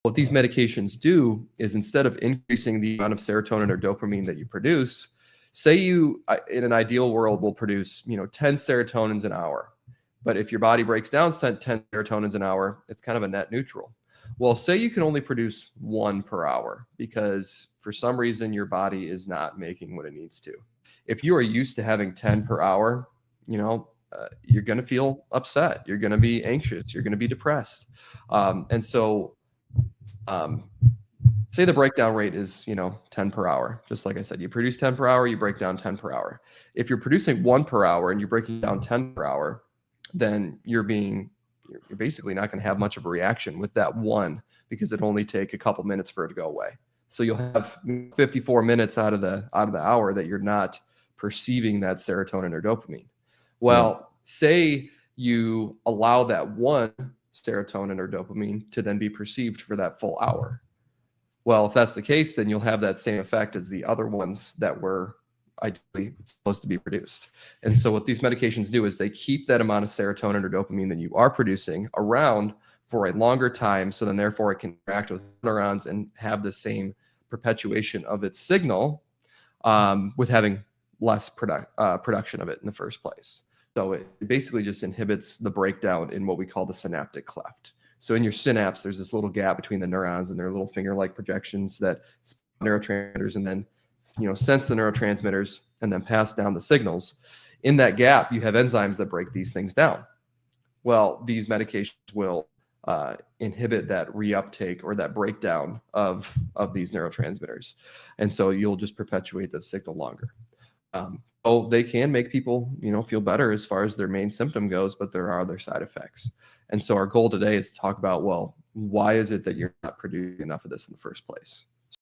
What these medications do is instead of increasing the amount of serotonin or dopamine that you produce, say you, in an ideal world, will produce, 10 serotonins an hour. But if your body breaks down 10 serotonins an hour, it's kind of a net neutral. Well, say you can only produce 1 per hour because for some reason your body is not making what it needs to. If you are used to having 10 per hour, you're going to feel upset. You're going to be anxious. You're going to be depressed. And so say the breakdown rate is 10 per hour. Just like I said, you produce 10 per hour, you break down 10 per hour. If you're producing 1 per hour and you're breaking down 10 per hour, then you're basically not going to have much of a reaction with that 1 because it'll only take a couple minutes for it to go away. So you'll have 54 minutes out of the hour that you're not perceiving that serotonin or dopamine. Well, say you allow that 1 serotonin or dopamine to then be perceived for that full hour. Well, if that's the case, then you'll have that same effect as the other ones that were ideally supposed to be produced. And so what these medications do is they keep that amount of serotonin or dopamine that you are producing around for a longer time. So then therefore it can interact with neurons and have the same perpetuation of its signal with having less production of it in the first place. So it basically just inhibits the breakdown in what we call the synaptic cleft. So in your synapse, there's this little gap between the neurons and their little finger-like projections that neurotransmitters and then sense the neurotransmitters and then pass down the signals. In that gap, you have enzymes that break these things down. Well, these medications will inhibit that reuptake or that breakdown of these neurotransmitters. And so you'll just perpetuate that signal longer. So they can make people, feel better as far as their main symptom goes, but there are other side effects. And so our goal today is to talk about, well, why is it that you're not producing enough of this in the first place?